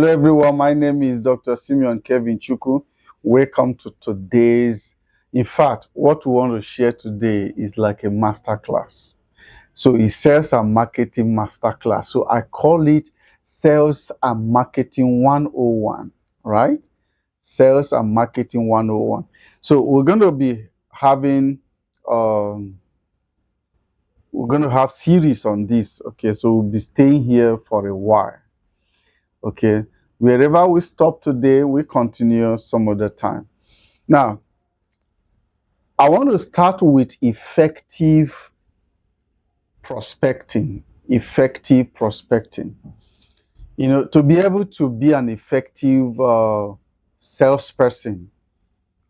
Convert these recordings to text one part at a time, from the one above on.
Hello everyone, my name is Dr. Simeon Kevin Chuku. Welcome to today's, in fact, what we want to share today is like a masterclass. So it's sales and marketing masterclass. So I call it sales and marketing 101, right? Sales and marketing 101. So we're going to be having, we're going to have series on this. Okay, so we'll be staying here for a while. Okay, wherever we stop today, we continue some other time. Now, I want to start with effective prospecting. Effective prospecting. You know, to be able to be an effective salesperson,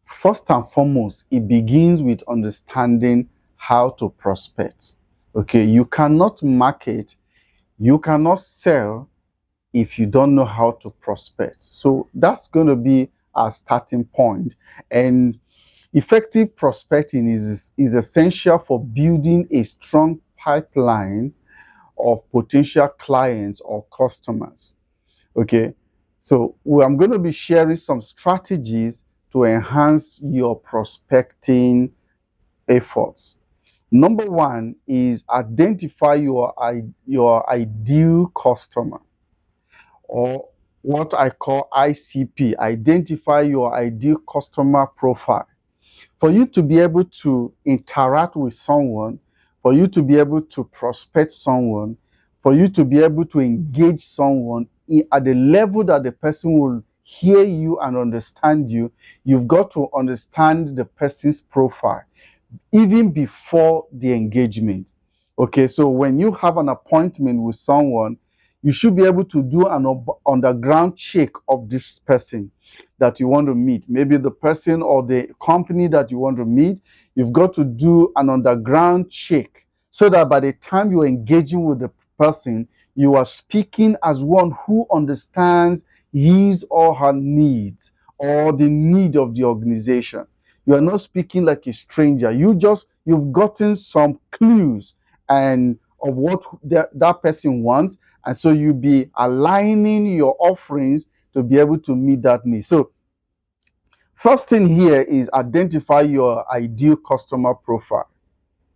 first and foremost, it begins with understanding how to prospect. Okay, you cannot market, you cannot sell if you don't know how to prospect. So that's going to be our starting point. And effective prospecting is essential for building a strong pipeline of potential clients or customers. Okay, so I'm going to be sharing some strategies to enhance your prospecting efforts. Number one is identify your ideal customer, or what I call ICP, identify your ideal customer profile. For you to be able to interact with someone, for you to be able to prospect someone, for you to be able to engage someone at the level that the person will hear you and understand you, you've got to understand the person's profile even before the engagement. Okay, so when you have an appointment with someone, you should be able to do an underground check of this person that you want to meet. Maybe the person or the company that you want to meet, you've got to do an underground check so that by the time you're engaging with the person, you are speaking as one who understands his or her needs or the need of the organization. You are not speaking like a stranger. You've gotten some clues and of what that person wants, and so you'll be aligning your offerings to be able to meet that need. So first thing here is identify your ideal customer profile.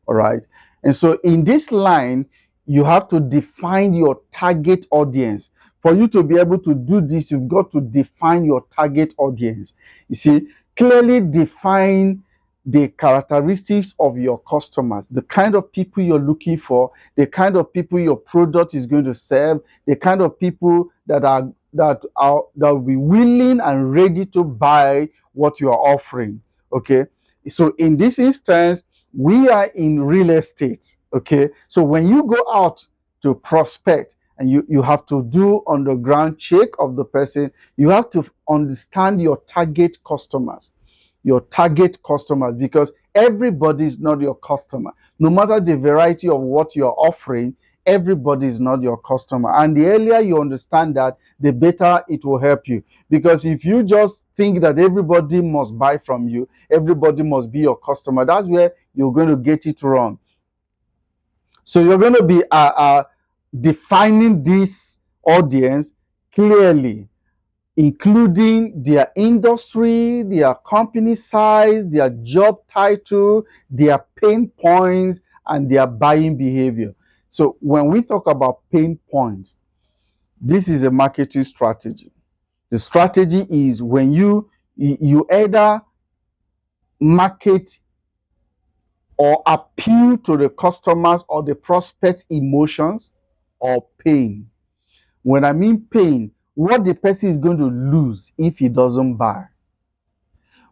All right, and so in this line you have to define your target audience. For you to be able to do this, you've got to define your target audience. You see, clearly define the characteristics of your customers, the kind of people you're looking for, the kind of people your product is going to serve, the kind of people that will be willing and ready to buy what you are offering. Okay, so in this instance, we are in real estate. Okay, so when you go out to prospect and you have to do underground check of the person, you have to understand your target customers. Because everybody is not your customer. No matter the variety of what you're offering, everybody is not your customer. And the earlier you understand that, the better it will help you. Because if you just think that everybody must buy from you, everybody must be your customer, that's where you're going to get it wrong. So you're going to be defining this audience clearly, including their industry, their company size, their job title, their pain points, and their buying behavior. So when we talk about pain points, this is a marketing strategy. The strategy is when you either market or appeal to the customers or the prospect's emotions or pain. When I mean pain, what the person is going to lose if he doesn't buy,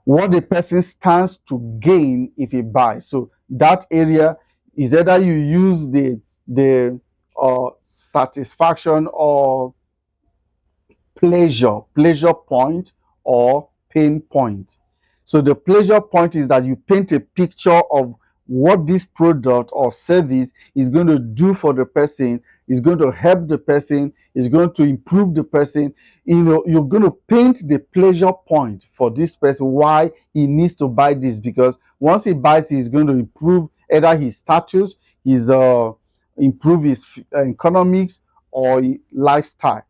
what the person stands to gain if he buys. So that area is either you use the satisfaction or pleasure point or pain point. So the pleasure point is that you paint a picture of what this product or service is going to do for the person, is going to help the person, is going to improve the person. You know, you're going to paint the pleasure point for this person, why he needs to buy this, because once he buys, he's going to improve either his status, his improve his economics or lifestyle.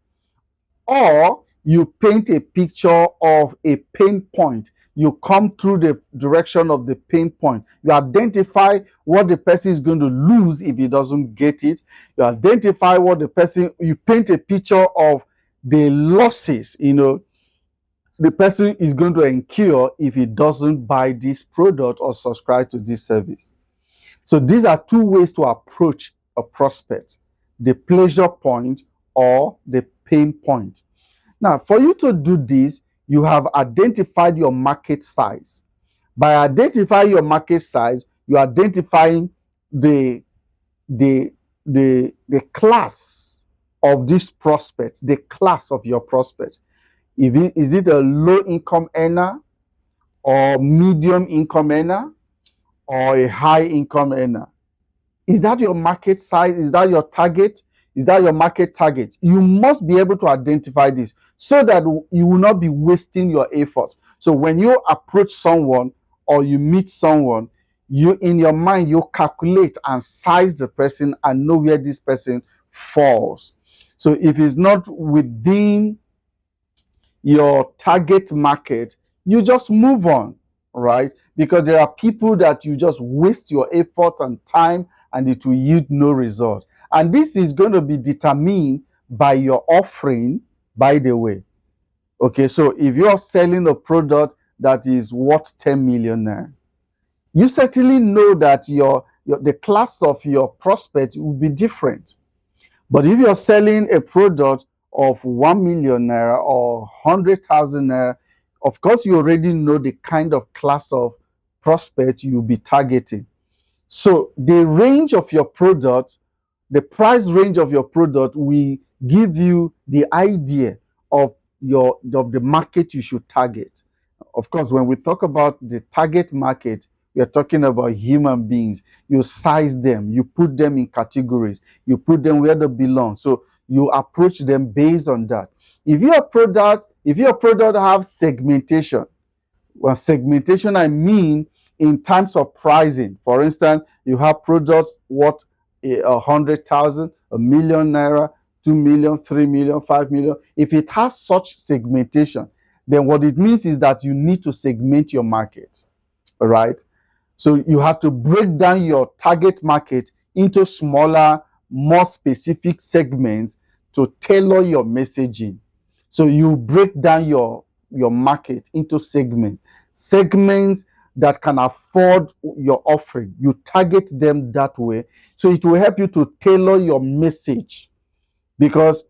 Or you paint a picture of a pain point. You come through the direction of the pain point. You identify what the person is going to lose if he doesn't get it. You identify what the person, you paint a picture of the losses, the person is going to incur if he doesn't buy this product or subscribe to this service. So these are two ways to approach a prospect: the pleasure point or the pain point. Now, for you to do this, you have identified your market size. By identifying your market size, you're identifying the the the class of this prospect, the class of your prospect. Is it a low income earner, or medium income earner, or a high income earner? Is that your market size? Is that your target? Is that your market target? You must be able to identify this so that you will not be wasting your efforts. So when you approach someone or you meet someone, you in your mind, you calculate and size the person and know where this person falls. So if it's not within your target market, you just move on, right? Because there are people that you just waste your effort and time and it will yield no result. And this is going to be determined by your offering, by the way. Okay, so if you're selling a product that is worth 10 million naira, you certainly know that the class of your prospect will be different. But if you're selling a product of 1 million naira or 100,000 naira, of course, you already know the kind of class of prospect you'll be targeting. So the range of your product, the price range of your product will give you the idea of the market you should target. Of course, when we talk about the target market, we are talking about human beings. You size them, you put them in categories, you put them where they belong. So you approach them based on that. If your product have segmentation, well, segmentation I mean in terms of pricing. For instance, you have products worth 100,000, 1,000,000 naira, 2 million, 3 million, 5 million. If it has such segmentation, then what it means is that you need to segment your market. All right. So you have to break down your target market into smaller, more specific segments to tailor your messaging. So you break down your market into segments that can afford your offering. You target them that way. So it will help you to tailor your message, because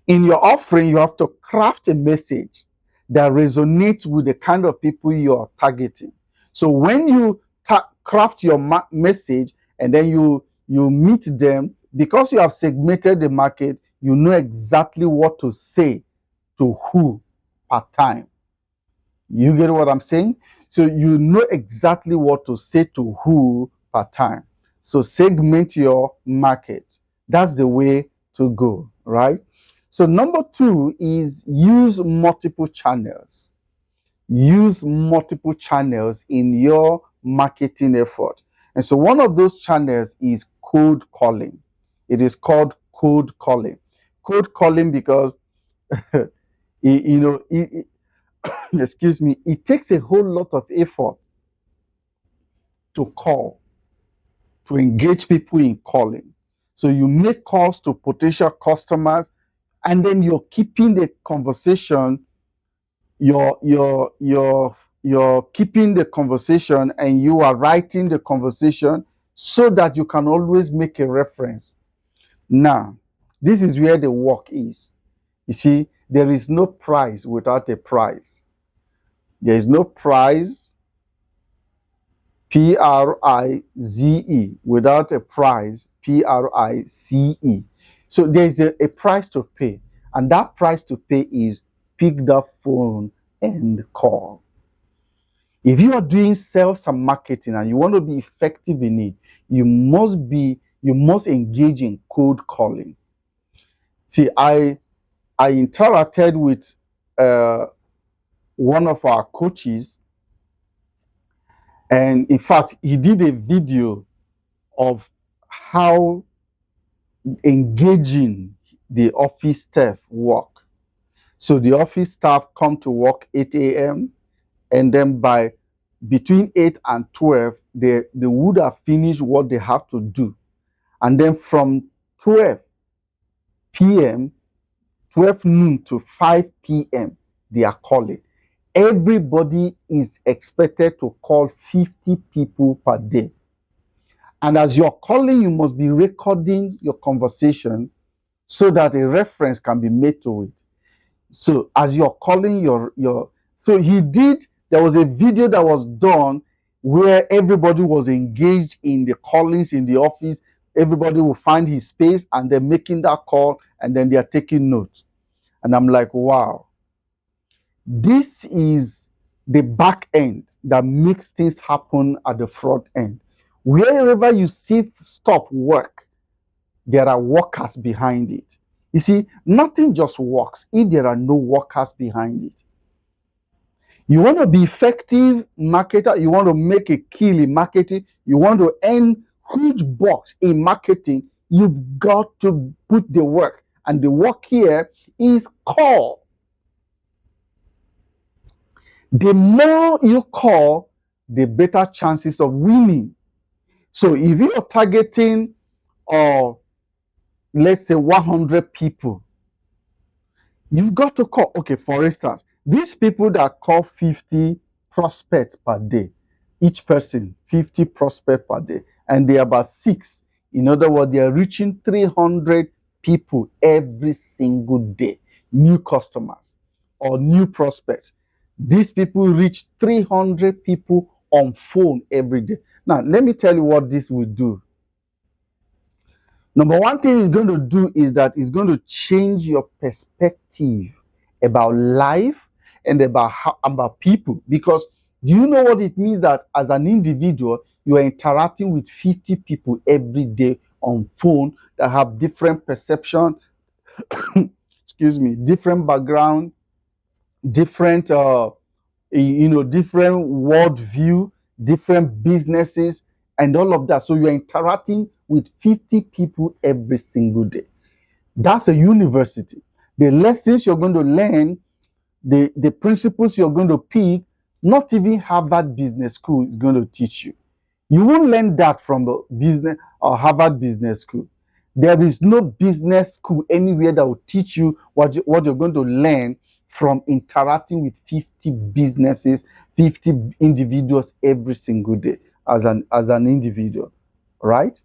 in your offering, you have to craft a message that resonates with the kind of people you are targeting. So when you craft your message and then you meet them, because you have segmented the market, you know exactly what to say to who per time. You get what I'm saying? So you know exactly what to say to who per time. So segment your market. That's the way to go, right? So number 2 is use multiple channels. Use multiple channels in your marketing effort. And so one of those channels is cold calling. It is called cold calling. Cold calling because, excuse me, it takes a whole lot of effort to call, to engage people in calling. So you make calls to potential customers, and then you're keeping the conversation, you're keeping the conversation, and you are writing the conversation so that you can always make a reference. Now, this is where the work is. You see, there is no price without a price. There is no price, Prize, without a price, Price. So there is a price to pay, and that price to pay is pick the phone and call. If you are doing sales and marketing and you want to be effective in it, you must engage in cold calling. See, I interacted with one of our coaches, and in fact, he did a video of how engaging the office staff work. So the office staff come to work 8 a.m. and then by between 8 and 12, they would have finished what they have to do. And then from 12 p.m., 12 noon to 5 p.m., they are calling. Everybody is expected to call 50 people per day. And as you're calling, you must be recording your conversation so that a reference can be made to it. So as you're calling so there was a video that was done where everybody was engaged in the callings in the office. Everybody will find his space and they're making that call and then they are taking notes. And I'm like, wow, this is the back end that makes things happen at the front end. Wherever you see stuff work, there are workers behind it. You see, nothing just works if there are no workers behind it. You want to be effective marketer, you want to make a kill in marketing, you want to earn huge bucks in marketing, you've got to put the work. And the work here is call. The more you call, the better chances of winning. So if you are targeting, let's say 100 people, you've got to call. Okay, for instance, these people that call 50 prospects per day, each person 50 prospects per day, and they are about 6. In other words, they are reaching 300 people every single day, new customers or new prospects. These people reach 300 people on phone every day. Now, let me tell you what this will do. Number one thing it's going to do is that it's going to change your perspective about life and about people. Because do you know what it means that as an individual, you are interacting with 50 people every day on phone that have different perception, excuse me, different background, different different world view, different businesses, and all of that. So you're interacting with 50 people every single day. That's a university. The lessons you're going to learn, the principles you're going to pick, not even Harvard Business School is going to teach you. You won't learn that from the business or Harvard Business School. There is no business school anywhere that will teach you what you're going to learn from interacting with 50 businesses, 50 individuals every single day as an individual, right?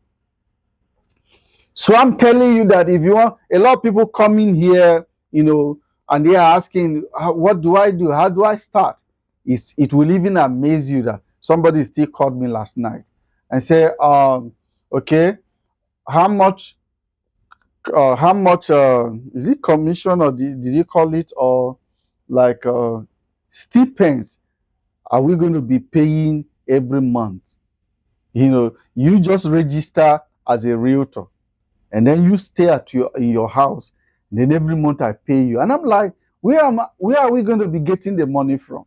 So I'm telling you that if you want, a lot of people come in here, and they are asking, what do I do? How do I start? It will even amaze you that somebody still called me last night and said, okay, how much is it commission, or did you call it, or like stipends are we going to be paying every month? You just register as a realtor and then you stay in your house, and then every month I pay you. And I'm like, where are we going to be getting the money from?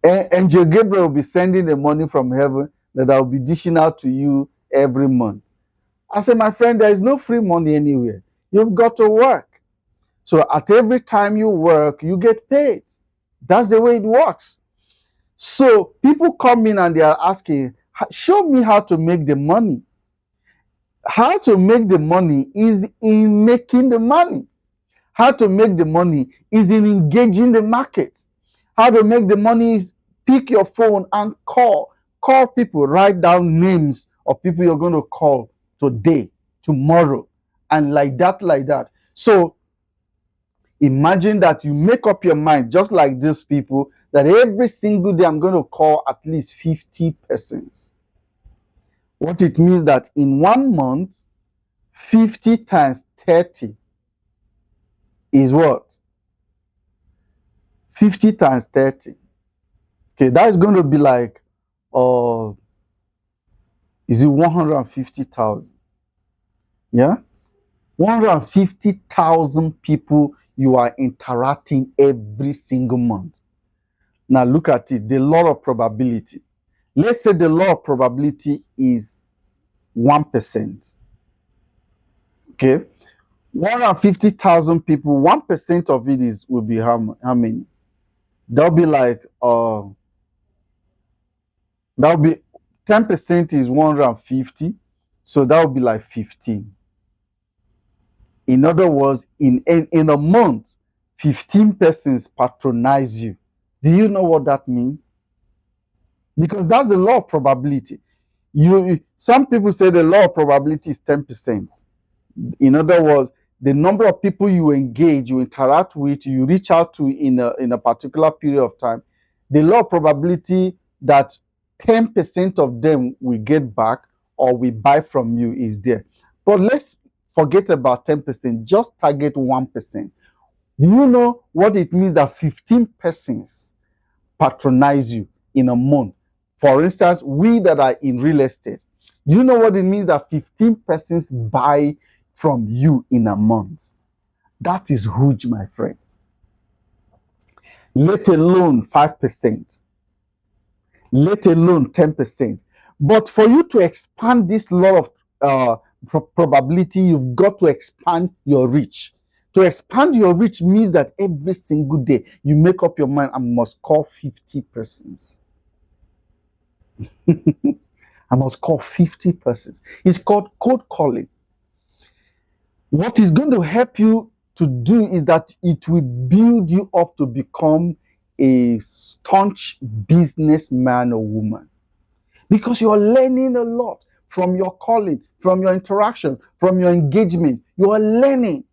And Angel Gabriel will be sending the money from heaven that I'll be dishing out to you every month. I said, my friend, there is no free money anywhere. You've got to work. So at every time you work, you get paid. That's the way it works. So people come in and they are asking, show me how to make the money. How to make the money is in making the money. How to make the money is in engaging the market. How to make the money is pick your phone and call people, write down names of people you're going to call today, tomorrow, and like that. So imagine that you make up your mind, just like these people, that every single day I'm going to call at least 50 persons. What it means that in 1 month, 50 times 30 is what? 50 times 30. Okay, that is going to be like, is it 150,000? Yeah? 150,000 people you are interacting every single month. Now look at it, the law of probability. Let's say the law of probability is 1%. Okay? 150,000 people, 1% of it will be how many? That'll be like that'll be 10% is 150, so that would be like 15. In other words, in a month, 15 persons patronize you. Do you know what that means? Because that's the law of probability. Some people say the law of probability is 10%. In other words, the number of people you engage, you interact with, you reach out to in a particular period of time, the law of probability that 10% of them will get back or will buy from you is there. But let's forget about 10%, just target 1%. Do you know what it means that 15 persons patronize you in a month? For instance, we that are in real estate, do you know what it means that 15 persons buy from you in a month? That is huge, my friend. Let alone 5%, let alone 10%. But for you to expand this law of probability, you've got to expand your reach. To expand your reach means that every single day you make up your mind, I must call 50 persons. I must call 50 persons. It's called cold calling. What is going to help you to do is that it will build you up to become a staunch businessman or woman, because you are learning a lot from your calling, from your interaction, from your engagement. You are learning.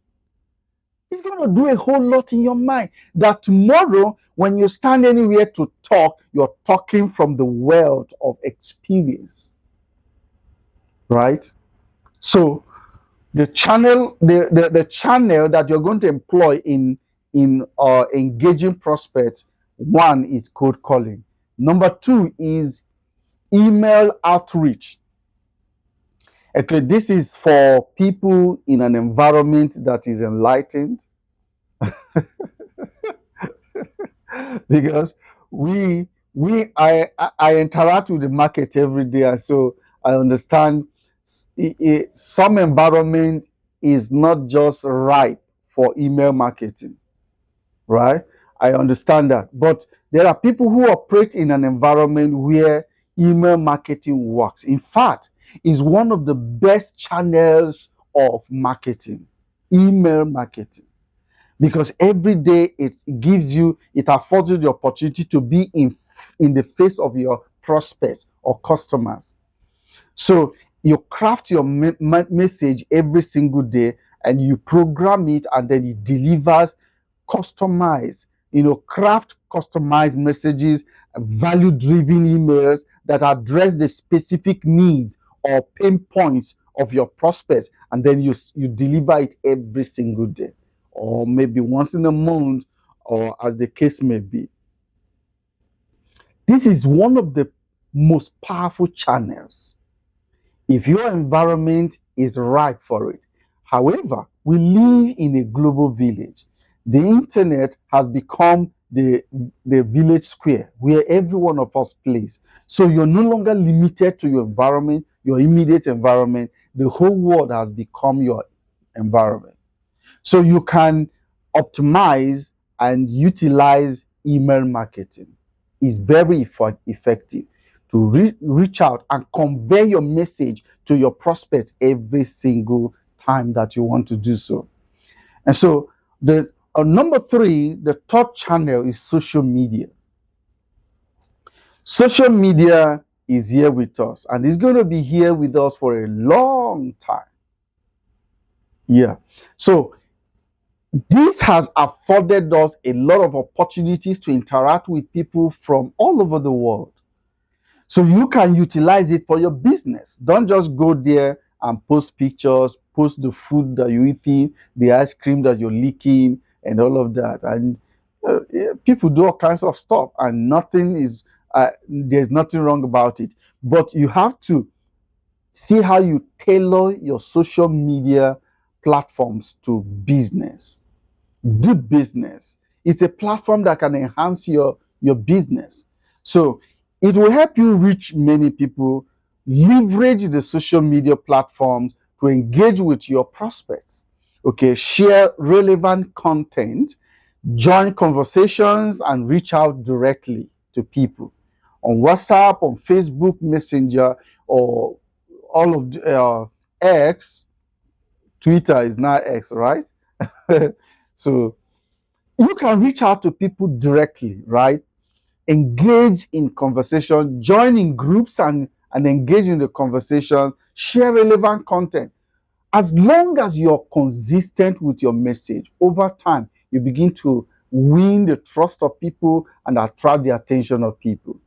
It's going to do a whole lot in your mind that tomorrow, when you stand anywhere to talk, you're talking from the wealth of experience, right? So the channel that you're going to employ in engaging prospects, one is cold calling. Number two is email outreach. Okay, this is for people in an environment that is enlightened. Because I interact with the market every day, and so I understand some environment is not just right for email marketing, right? I understand that, but there are people who operate in an environment where email marketing works. In fact, is one of the best channels of marketing, email marketing, because every day it affords you the opportunity to be in the face of your prospects or customers. So you craft your message every single day, and you program it, and then it delivers customized, craft customized messages, value driven emails that address the specific needs or pain points of your prospects, and then you deliver it every single day, or maybe once in a month, or as the case may be. This is one of the most powerful channels if your environment is right for it. However, we live in a global village. The internet has become the village square where every one of us plays. So you're no longer limited to your environment, your immediate environment. The whole world has become your environment. So you can optimize and utilize email marketing. It's very effective to reach out and convey your message to your prospects every single time that you want to do so. And so the number three, the third channel, is social media. Social media is here with us, and it's going to be here with us for a long time. Yeah. So this has afforded us a lot of opportunities to interact with people from all over the world. So you can utilize it for your business. Don't just go there and post pictures, post the food that you're eating, the ice cream that you're licking, and all of that. And people do all kinds of stuff, and there's nothing wrong about it. But you have to see how you tailor your social media platforms to business. Do business. It's a platform that can enhance your business. So it will help you reach many people, leverage the social media platforms to engage with your prospects. Okay, share relevant content, join conversations, and reach out directly to people on WhatsApp, on Facebook Messenger, or all of X. Twitter is now X, right? So you can reach out to people directly, right? Engage in conversation, join in groups and engage in the conversation, share relevant content. As long as you're consistent with your message, over time, you begin to win the trust of people and attract the attention of people.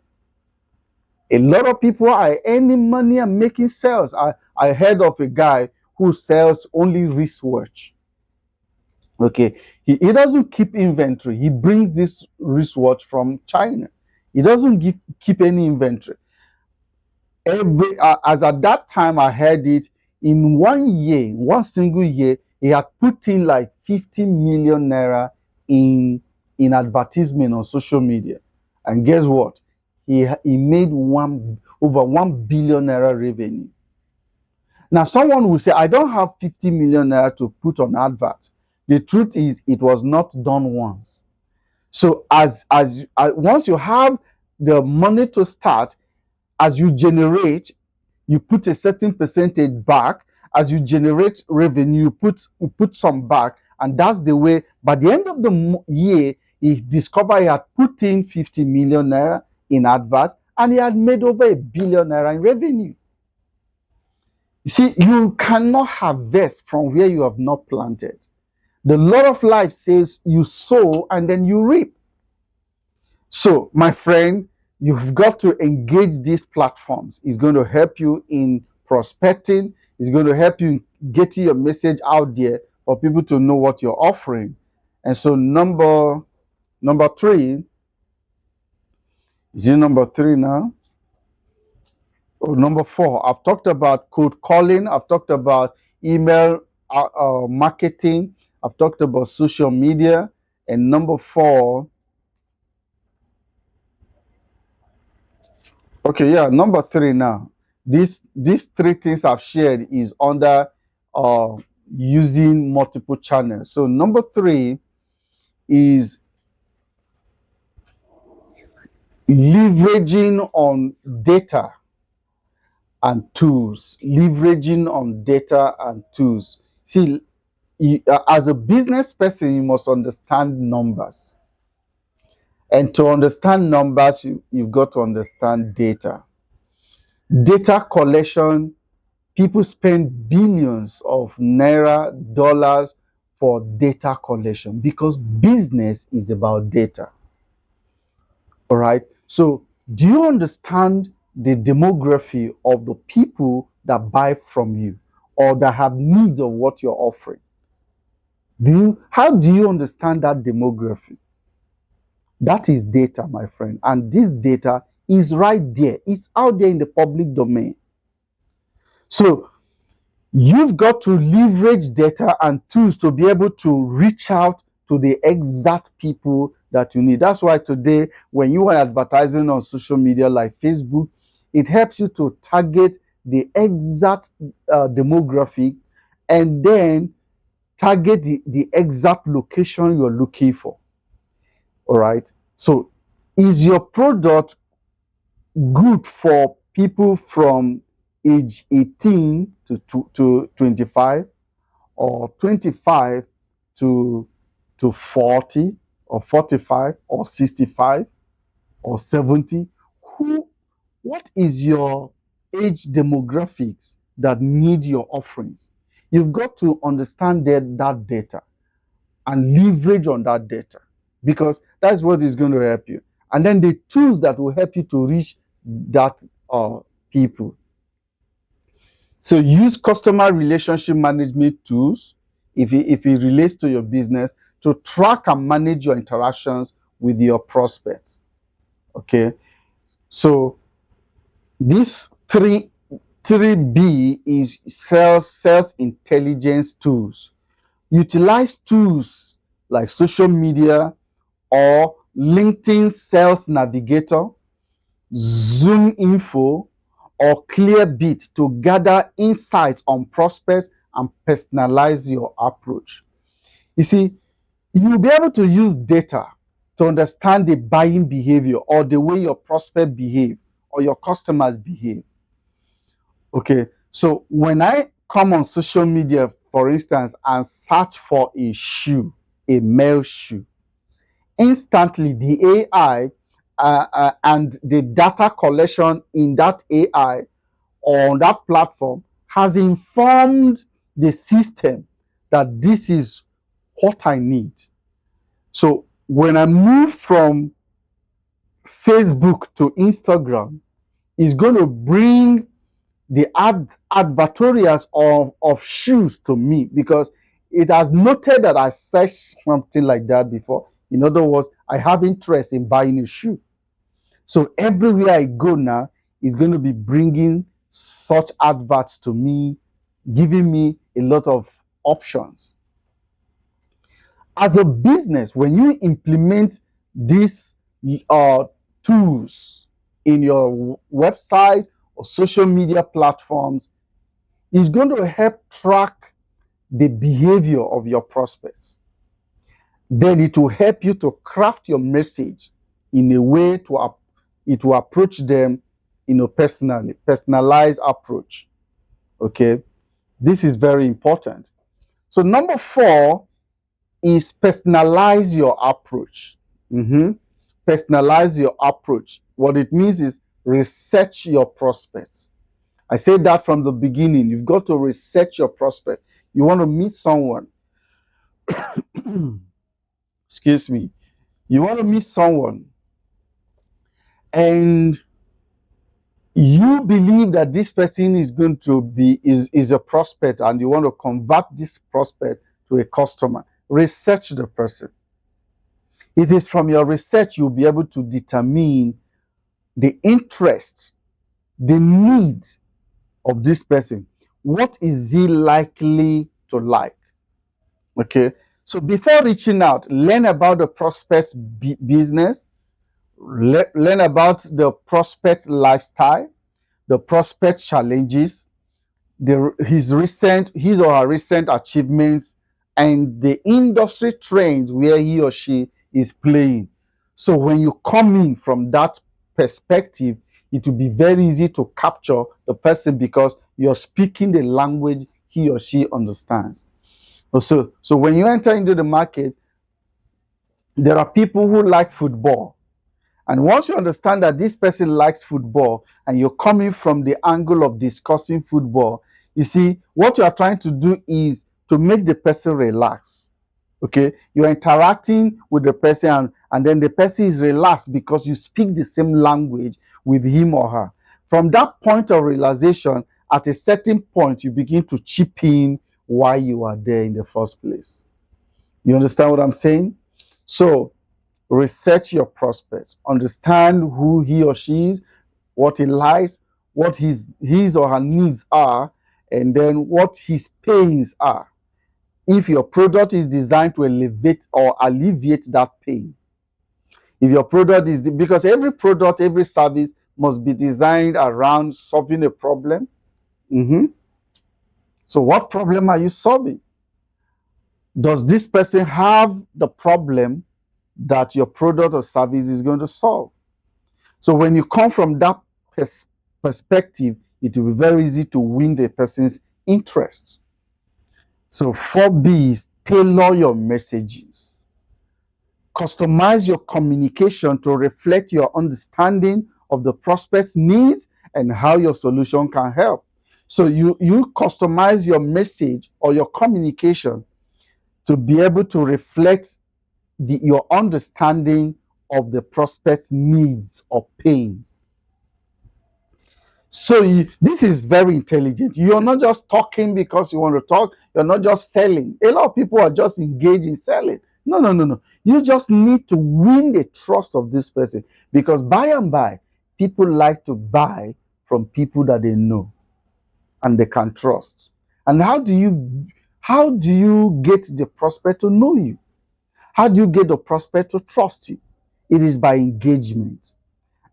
A lot of people are earning money and making sales. I heard of a guy who sells only wristwatch. Okay, he doesn't keep inventory. He brings this wristwatch from China. He doesn't keep any inventory. As at that time I heard it, in 1 year, one single year, he had put in like 50 million naira in advertisement on social media. And guess what? He made over 1 billion naira revenue. Now, someone will say, I don't have 50 million naira to put on advert. The truth is, it was not done once. So, once you have the money to start, as you generate, you put a certain percentage back. As you generate revenue, you put some back, and that's the way. By the end of the year, he discovered he had put in 50 million naira in adverts, and he had made over 1 billion naira in revenue. You see, you cannot harvest from where you have not planted. The law of life says you sow and then you reap. So, my friend, you've got to engage these platforms. It's going to help you in prospecting. It's going to help you getting your message out there for people to know what you're offering. And so number 3, is it number 3 now? Oh, number 4, I've talked about cold calling. I've talked about email marketing. I've talked about social media. And number 4, okay, yeah, number 3 now. These 3 things I've shared is under using multiple channels. So number 3 is leveraging on data and tools. Leveraging on data and tools. See, as a business person, you must understand numbers. And to understand numbers, you've got to understand data. Data collection, people spend billions of naira, dollars for data collection because business is about data. All right. So, do you understand the demography of the people that buy from you or that have needs of what you're offering? How do you understand that demography? That is data, my friend. And this data is right there. It's out there in the public domain. So you've got to leverage data and tools to be able to reach out to the exact people that you need. That's why today, when you are advertising on social media like Facebook, it helps you to target the exact demographic and then target the exact location you're looking for. All right. So, is your product good for people from age 18 to 25 or 25 to 40 or 45 or 65 or 70? What is your age demographics that need your offerings? You've got to understand that data and leverage on that data, because that's what is going to help you. And then the tools that will help you to reach that people. So use customer relationship management tools if it relates to your business to track and manage your interactions with your prospects. Okay. So this 3B is sales intelligence tools. Utilize tools like social media or LinkedIn Sales Navigator, Zoom Info, or Clearbit to gather insights on prospects and personalize your approach. You see, you'll be able to use data to understand the buying behavior or the way your prospect behave or your customers behave. Okay, so when I come on social media, for instance, and search for a shoe, a male shoe, instantly the AI and the data collection in that AI or on that platform has informed the system that this is what I need. So when I move from Facebook to Instagram, it's going to bring the advertorials of shoes to me because it has noted that I searched something like that before. In other words, I have interest in buying a shoe. So everywhere I go now, it's going to be bringing such adverts to me, giving me a lot of options. As a business, when you implement these tools in your website or social media platforms, it's going to help track the behavior of your prospects. Then it will help you to craft your message in a way it will approach them in a personalized approach. Okay, this is very important. So number 4 is personalize your approach. Personalize your approach. What it means is research your prospects. I said that from the beginning. You've got to research your prospect. You want to meet someone. Excuse me. You want to meet someone and you believe that this person is going to be is a prospect and you want to convert this prospect to a customer. Research the person. It is from your research you'll be able to determine the interest, the need of this person. What is he likely to like? Okay. So before reaching out, learn about the prospect's business, learn about the prospect lifestyle, the prospect challenges, his or her recent achievements, and the industry trends where he or she is playing. So when you come in from that perspective, it will be very easy to capture the person because you're speaking the language he or she understands. So when you enter into the market, there are people who like football. And once you understand that this person likes football and you're coming from the angle of discussing football, you see, what you are trying to do is to make the person relax. Okay? You're interacting with the person and then the person is relaxed because you speak the same language with him or her. From that point of realization, at a certain point, you begin to chip in why you are there in the first place. You understand what I'm saying? So, research your prospects, understand who he or she is, what he likes, what his or her needs are, and then what his pains are. If your product is designed to elevate or alleviate that pain. If your product is, because every product, every service must be designed around solving a problem. So what problem are you solving? Does this person have the problem that your product or service is going to solve? So when you come from that perspective, it will be very easy to win the person's interest. So 4B is tailor your messages. Customize your communication to reflect your understanding of the prospect's needs and how your solution can help. So you customize your message or your communication to be able to reflect your understanding of the prospect's needs or pains. So this is very intelligent. You're not just talking because you want to talk. You're not just selling. A lot of people are just engaged in selling. No. You just need to win the trust of this person because by and by, people like to buy from people that they know and they can trust. And how do you get the prospect to know you? How do you get the prospect to trust you? It is by engagement.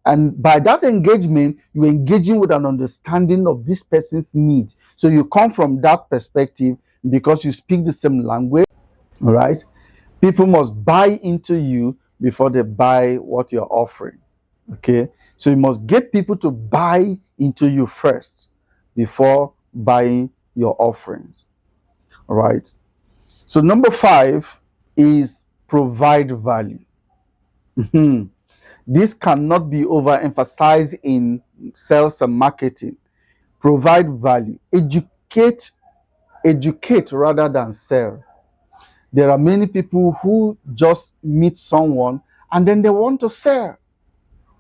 And by that engagement, you're engaging with an understanding of this person's needs. So you come from that perspective because you speak the same language, all right? People must buy into you before they buy what you're offering, okay? So you must get people to buy into you first before buying your offerings, all right? So number 5 is provide value. This cannot be overemphasized in sales and marketing. Provide value. Educate rather than sell. There are many people who just meet someone and then they want to sell.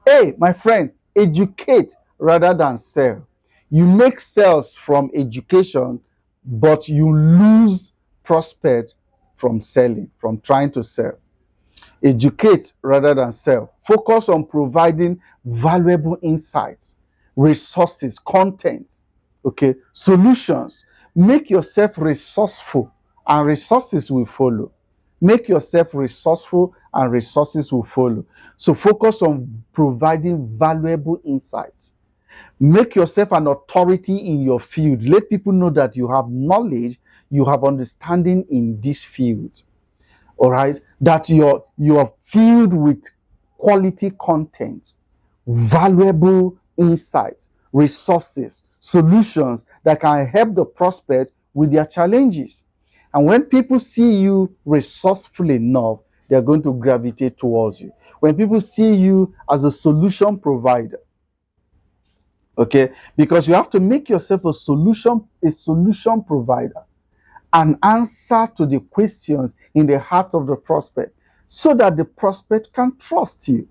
Hey, my friend, educate rather than sell. You make sales from education, but you lose prospect from selling, from trying to sell. Educate rather than sell. Focus on providing valuable insights, resources, content, okay, solutions. Make yourself resourceful and resources will follow. Make yourself resourceful and resources will follow. So focus on providing valuable insights. Make yourself an authority in your field. Let people know that you have knowledge, you have understanding in this field. All right, that you're filled with quality content, valuable insights, resources, solutions that can help the prospect with their challenges. And when people see you resourceful enough, they're going to gravitate towards you. When people see you as a solution provider, okay, because you have to make yourself a solution provider, an answer to the questions in the heart of the prospect so that the prospect can trust you.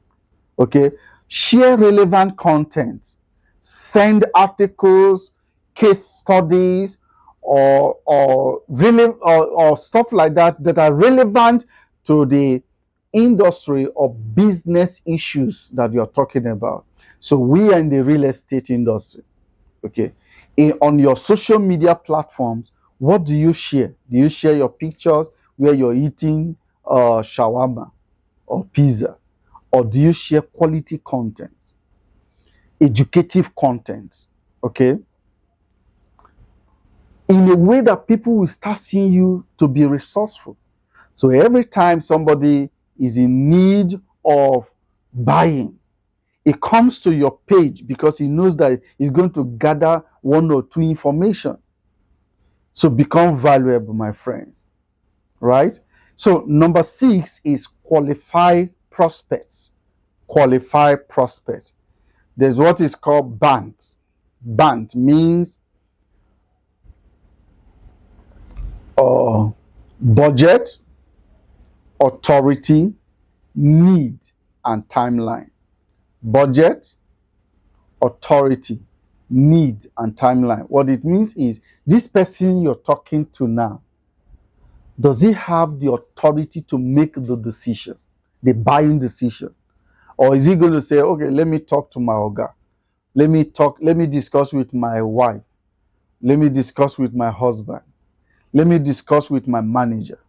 Okay, share relevant content, send articles, case studies, or stuff like that that are relevant to the industry or business issues that you're talking about. So we are in the real estate industry. Okay, on your social media platforms, what do you share? Do you share your pictures where you're eating shawarma or pizza? Or do you share quality content, educative content, okay? In a way that people will start seeing you to be resourceful. So every time somebody is in need of buying, it comes to your page because he knows that he's going to gather one or two information. So become valuable, my friends, right? So number 6 is qualify prospects. Qualify prospects. There's what is called BANT. BANT means budget, authority, need, and timeline. Budget, authority, need, and timeline. What it means is this person you're talking to now, does he have the authority to make the decision, the buying decision? Or is he going to say, okay, let me talk to my oga. Let me discuss with my wife. Let me discuss with my husband. Let me discuss with my manager.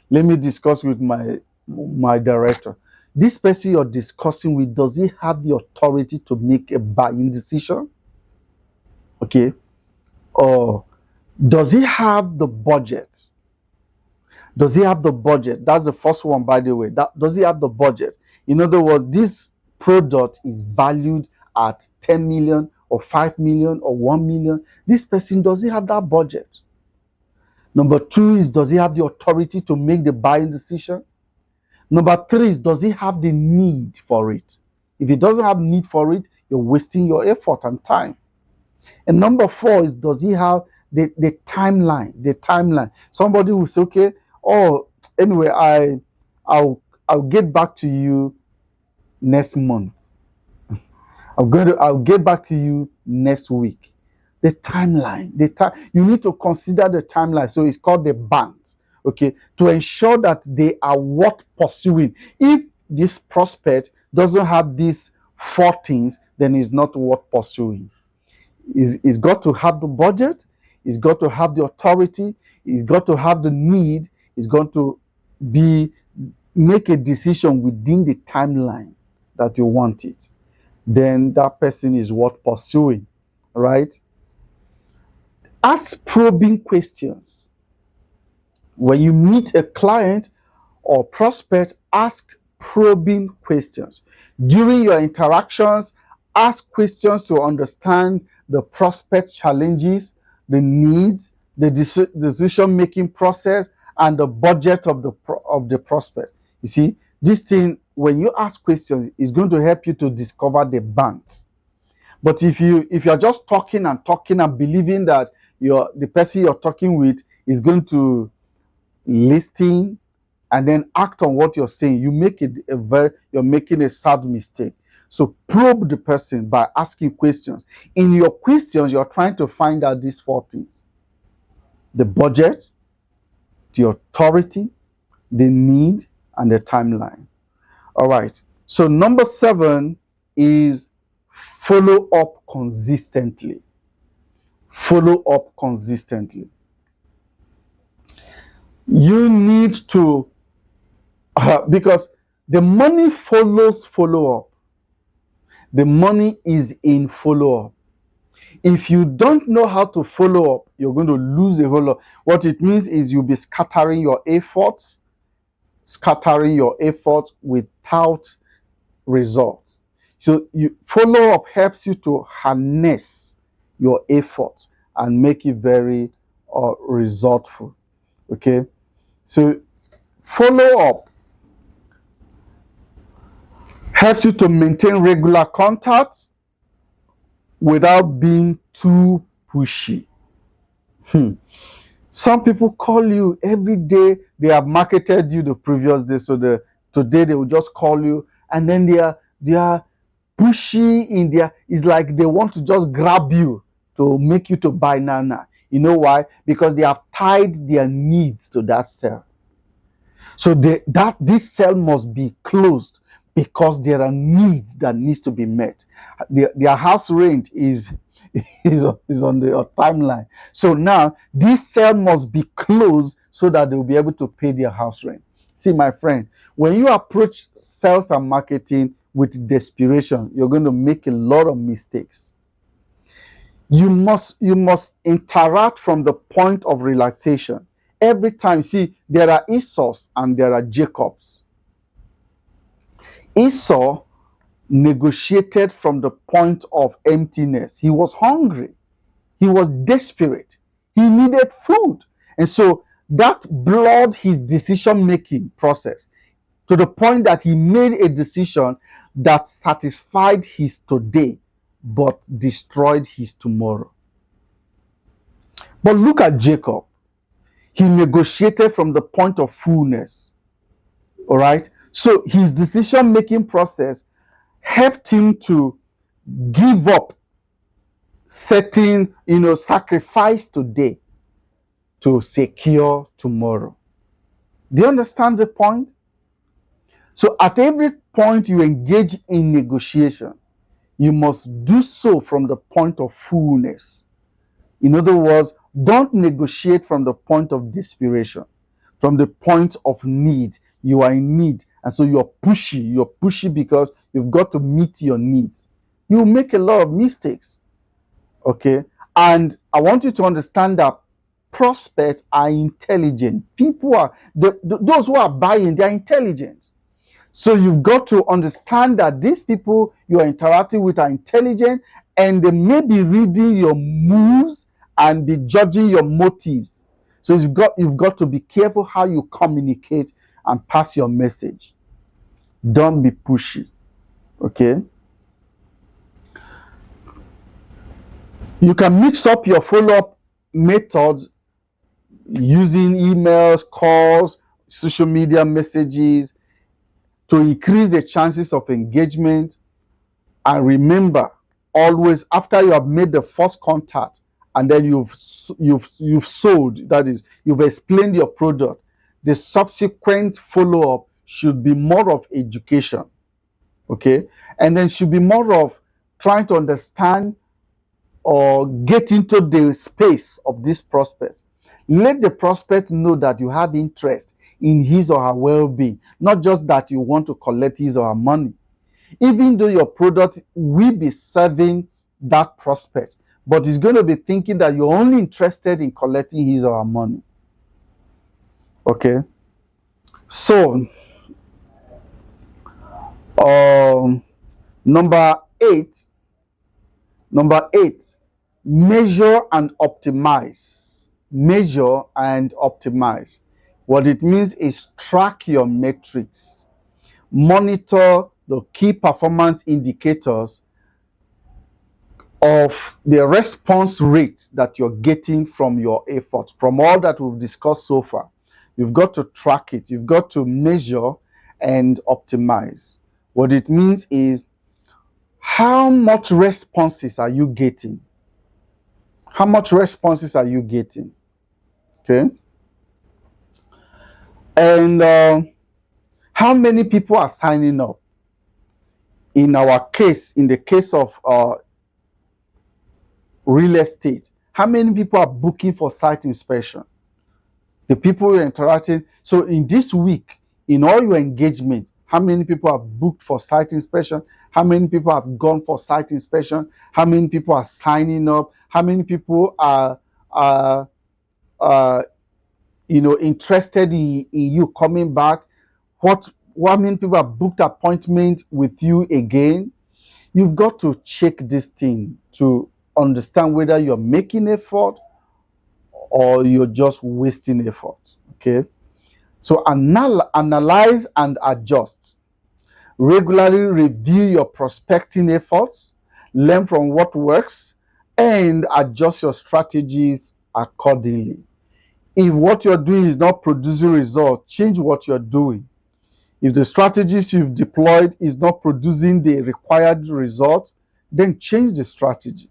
Let me discuss with my director. This person you're discussing with, does he have the authority to make a buying decision? Okay. Or does he have the budget? Does he have the budget? That's the first one, by the way. Does he have the budget? In other words, this product is valued at 10 million or 5 million or 1 million. This person, does he have that budget? Number 2 is, does he have the authority to make the buying decision? Number 3 is, does he have the need for it? If he doesn't have need for it, you're wasting your effort and time. And number 4 is, does he have the timeline? The timeline. Somebody will say, okay, oh, anyway, I'll get back to you next month. I'll get back to you next week. The timeline, you need to consider the timeline. So it's called the BANT, okay, to ensure that they are worth pursuing. If this prospect doesn't have these 4 things, then it's not worth pursuing. He's got to have the budget, he's got to have the authority, he's got to have the need, he's going to make a decision within the timeline that you want it. then that person is worth pursuing, right? Ask probing questions. When you meet a client or prospect, ask probing questions. During your interactions, ask questions to understand the prospect challenges, the needs, the decision-making process, and the budget of the prospect. You see, this thing, when you ask questions, is going to help you to discover the band. But if you're just talking and believing that the person you're talking with is going to listen and then act on what you're saying, you're making a sad mistake. So probe the person by asking questions. In your questions, you're trying to find out these four things: the budget, the authority, the need, and the timeline. All right. So number 7 is follow up consistently. Follow up consistently. You need to, because the money follows follow up. The money is in follow up. If you don't know how to follow up, you're going to lose a whole lot. What it means is you'll be scattering your efforts without results. So follow up helps you to harness your efforts and make it very resultful. Okay, so follow up helps you to maintain regular contact without being too pushy. Some people call you every day. They have marketed you the previous day, so today they will just call you, and then they are pushy in their. It's like they want to just grab you to make you to buy now. You know why? Because they have tied their needs to that cell. So this cell must be closed because there are needs that needs to be met. Their house rent is on the timeline. So now this cell must be closed so that they'll be able to pay their house rent. See, my friend, when you approach sales and marketing with desperation, you're going to make a lot of mistakes. You must interact from the point of relaxation. Every time, see, there are Esau's and there are Jacob's. Esau negotiated from the point of emptiness. He was hungry. He was desperate. He needed food. And so that blurred his decision-making process to the point that he made a decision that satisfied his today but destroyed his tomorrow. But look at Jacob. He negotiated from the point of fullness. All right? So his decision-making process helped him to give up certain, sacrifice today to secure tomorrow. Do you understand the point? So at every point you engage in negotiation, you must do so from the point of fullness. In other words, don't negotiate from the point of desperation, from the point of need. You are in need, and so you're pushy. You're pushy because you've got to meet your needs. You make a lot of mistakes. Okay? And I want you to understand that prospects are intelligent. Those who are buying, they're intelligent. So you've got to understand that these people you are interacting with are intelligent, and they may be reading your moves and be judging your motives. So you've got to be careful how you communicate and pass your message. Don't be pushy. Okay? You can mix up your follow-up methods using emails, calls, social media messages to increase the chances of engagement. And remember, always after you have made the first contact and then you've sold, that is, you've explained your product, the subsequent follow-up should be more of education. Okay? And then should be more of trying to understand or get into the space of this prospect. Let the prospect know that you have interest in his or her well-being, not just that you want to collect his or her money. even though your product will be serving that prospect, but he's going to be thinking that you're only interested in collecting his or her money. Okay, so number eight, measure and optimize. Measure and optimize. What it means is track your metrics, monitor the key performance indicators of the response rate that you're getting from your efforts, from all that we've discussed so far. You've got to track it. You've got to measure and optimize. What it means is, how much responses are you getting? How much responses are you getting? Okay. And how many people are signing up? In our case, in the case of real estate, how many people are booking for site inspection? The people you're interacting. So in this week, in all your engagement, how many people have booked for site inspection? How many people have gone for site inspection? How many people are signing up? How many people are interested in you coming back? What many people have booked appointment with you again? You've got to check this thing to understand whether you're making effort or you're just wasting effort. Okay, so analyze and adjust. Regularly review your prospecting efforts, learn from what works, and adjust your strategies accordingly. If what you're doing is not producing results, change what you're doing. If the strategies you've deployed is not producing the required result, then change the strategy.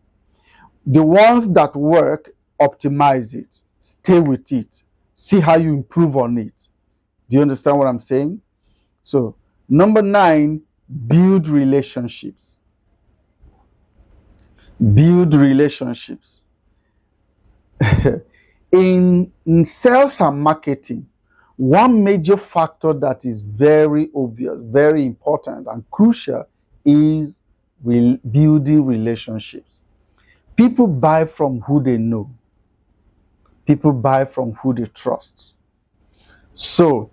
The ones that work, optimize it, stay with it, see how you improve on it. Do you understand what I'm saying? So, number 9, build relationships. Build relationships. In sales and marketing, one major factor that is very obvious, very important, and crucial is building relationships. People buy from who they know. People buy from who they trust. So,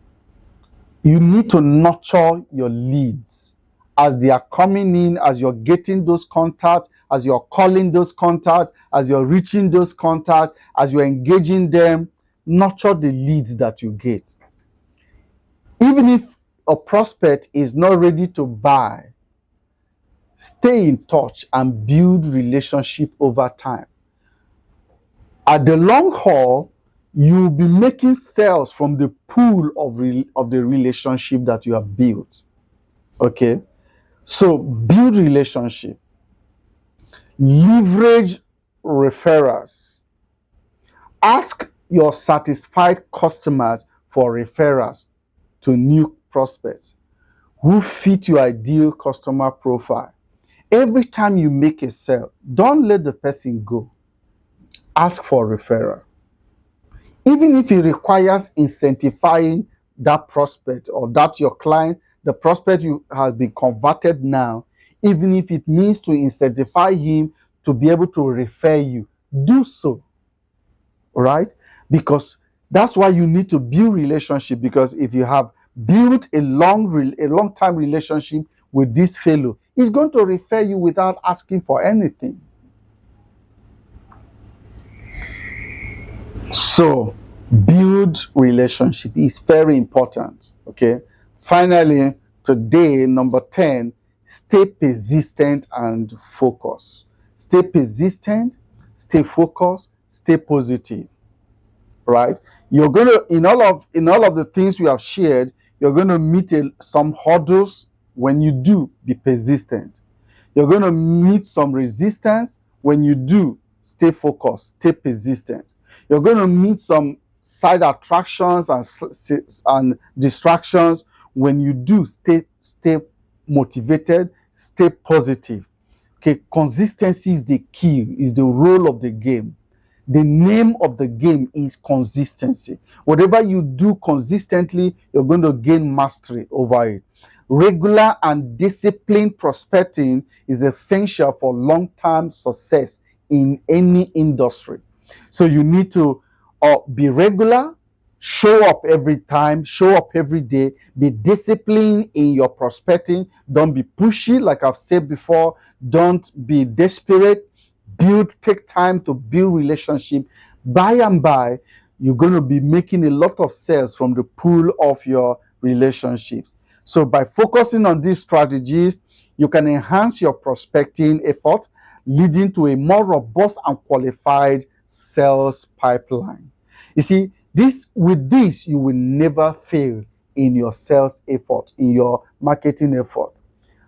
you need to nurture your leads as they are coming in, as you're getting those contacts, as you're calling those contacts, as you're reaching those contacts, as you're engaging them. Nurture the leads that you get. Even if a prospect is not ready to buy, stay in touch and build relationship over time. At the long haul, you'll be making sales from the pool of the relationship that you have built. Okay? So build relationship. Leverage referrals. Ask your satisfied customers for referrals to new prospects who fit your ideal customer profile. Every time you make a sale, don't let the person go. Ask for referral. Even if it requires incentivizing that prospect or that your client, the prospect you has been converted now, even if it means to incentivize him to be able to refer you, do so. Right? Because that's why you need to build relationship, because if you have built a long-time relationship with this fellow, he's going to refer you without asking for anything. So, build relationship is very important. Okay. Finally, today, number 10, stay persistent and focused. Stay persistent, stay focused, stay positive. Right? You're going to, in all of the things we have shared, you're going to meet some hurdles. When you do, be persistent. You're going to meet some resistance. When you do, stay focused, stay persistent. You're going to meet some side attractions and distractions. When you do, stay motivated, stay positive. Okay, consistency is the key, is the role of the game. The name of the game is consistency. Whatever you do consistently, you're going to gain mastery over it. Regular and disciplined prospecting is essential for long-term success in any industry. So you need to be regular, show up every time, show up every day, be disciplined in your prospecting. Don't be pushy, like I've said before. Don't be desperate. Take time to build relationship. By and by, you're going to be making a lot of sales from the pool of your relationships. So by focusing on these strategies, you can enhance your prospecting effort, leading to a more robust and qualified sales pipeline. You see, with this, you will never fail in your sales effort, in your marketing effort.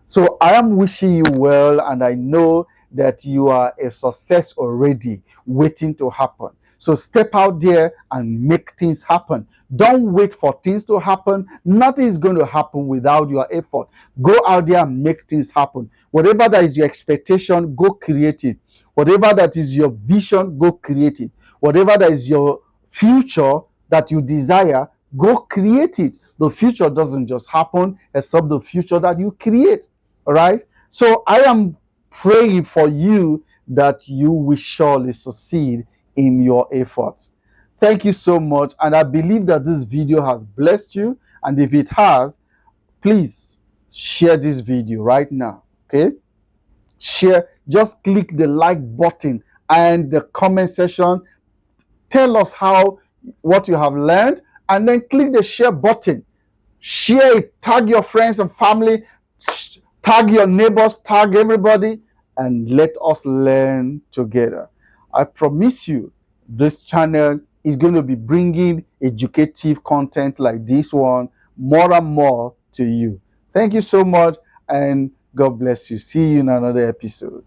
So I am wishing you well, and I know that you are a success already waiting to happen. So step out there and make things happen. Don't wait for things to happen. Nothing is going to happen without your effort. Go out there and make things happen. Whatever that is your expectation, go create it. Whatever that is your vision, go create it. Whatever that is your future that you desire, go create it. The future doesn't just happen except the future that you create. All right. So I am praying for you that you will surely succeed in your efforts. Thank you so much. And I believe that this video has blessed you. And if it has, please share this video right now. Okay. Share. Just click the like button and the comment section. Tell us what you have learned, and then click the share button. Share it. Tag your friends and family. Tag your neighbors, tag everybody, and let us learn together. I promise you, this channel is going to be bringing educative content like this one more and more to you. Thank you so much, and God bless you. See you in another episode.